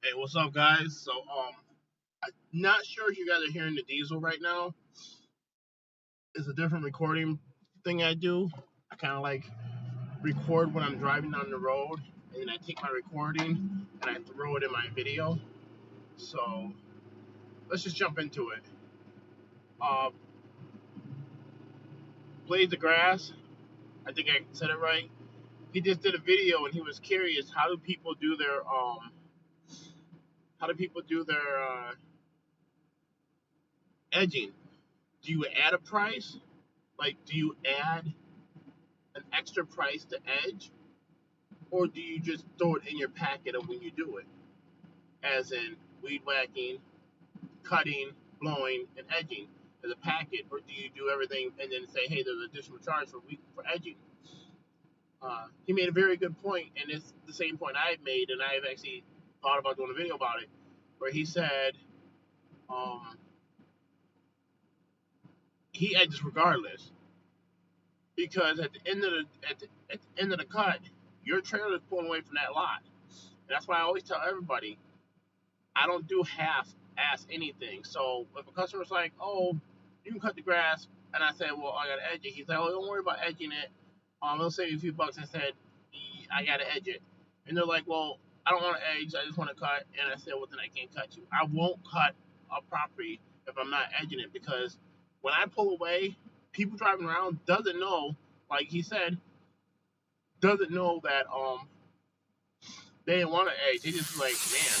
Hey, what's up, guys? I'm not sure if you guys are hearing the diesel right now. It's a different recording thing I do. I kind of like record when I'm driving down the road, and then I take my recording and I throw it in my video. So let's just jump into it. Uh, Blade the Grass. I think I said it right. He just did a video and he was curious how do people do their edging? Do you add a price? Like, do you add an extra price to edge, or do you just throw it in your packet of when you do it, as in weed whacking, cutting, blowing, and edging as a packet, or do you do everything and then say, hey, there's an additional charge for edging? He made a very good point, and it's the same point I've made, and I've actually thought about doing a video about it, where he said um, he edges regardless, because at the end of the cut, your trailer is pulling away from that lot. And that's why I always tell everybody I don't do half-ass anything. So if a customer's like, "Oh, you can cut the grass," and I say, "Well, I gotta edge it," he's like, "Oh, don't worry about edging it. It'll save you a few bucks." I said, "I gotta edge it," and they're like, "Well, I don't want to edge. I just want to cut." And I said, "Well, then I can't cut you. I won't cut a property if I'm not edging it, because when I pull away, people driving around doesn't know, like he said, doesn't know that they didn't want to edge. They just like, man,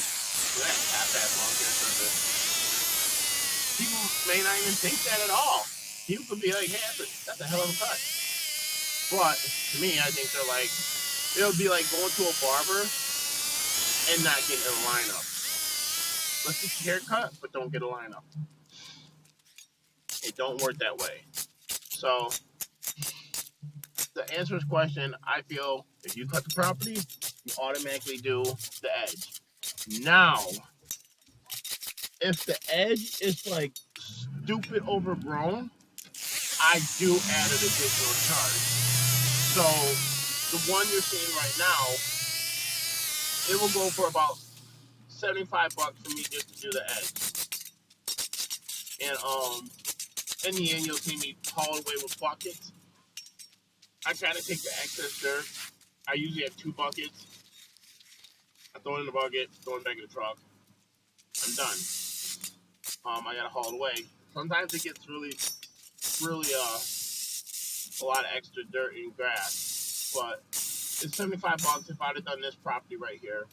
that half-ass long hair service. People may not even think that at all. People could be like, hey, that's a hell of a cut. But to me, I think they're like, it would be like going to a barber and not getting a lineup. Let's get your hair cut, but don't get a lineup. It don't work that way. So to answer his question, I feel if you cut the property, you automatically do the edge. Now, if the edge is like stupid overgrown, I do add an additional charge. So the one you're seeing right now, it will go for about 75 bucks for me just to do the edge. And in the end, you'll see me haul away with buckets. I kind of take the excess dirt. I usually have two buckets. I throw it in the bucket, throw it back in the truck. I'm done. I gotta haul it away. Sometimes it gets really a lot of extra dirt and grass, but it's 75 bucks if I'd have done this property right here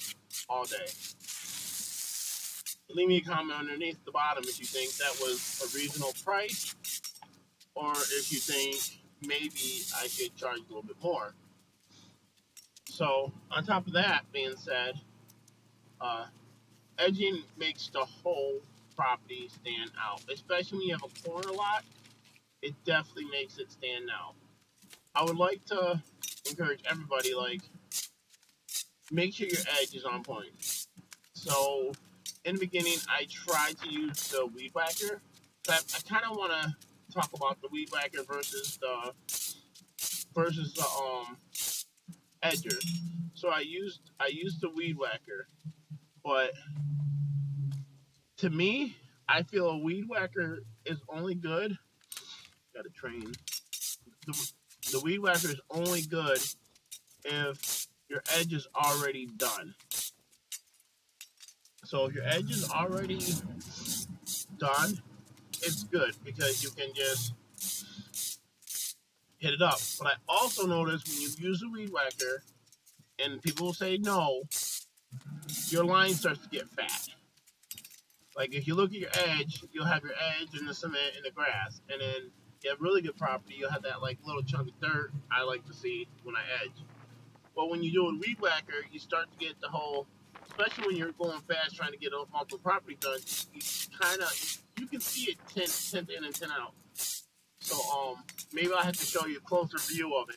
all day. Leave me a comment underneath the bottom if you think that was a reasonable price, or if you think maybe I should charge a little bit more. So, on top of that being said, uh, edging makes the whole property stand out, especially when you have a corner lot. It definitely makes it stand out. I would like to encourage everybody, like, make sure your edge is on point. So, in the beginning, I tried to use the weed whacker. But I kind of want to talk about the weed whacker versus the edger. So I used the weed whacker, but to me, I feel a weed whacker is only good. Got a train. The, the weed whacker is only good if your edge is already done. So if your edge is already done, it's good because you can just hit it up. But I also notice when you use a weed whacker and people will say no, your line starts to get fat. Like if you look at your edge, you'll have your edge and the cement and the grass, and then you have really good property. You'll have that like little chunk of dirt I like to see when I edge. But when you do a weed whacker, you start to get the whole, especially when you're going fast trying to get a multiple property done. You kind of you can see it tint in and tint out. So maybe I'll have to show you a closer view of it.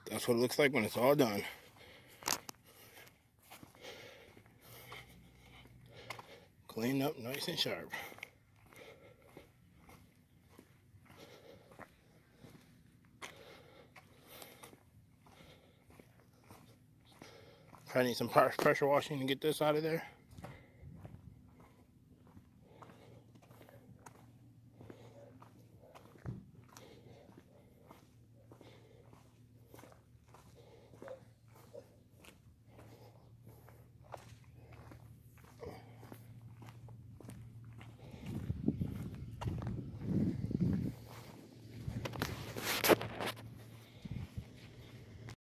That's what it looks like when it's all done. Cleaned up nice and sharp. Probably need some pressure washing to get this out of there.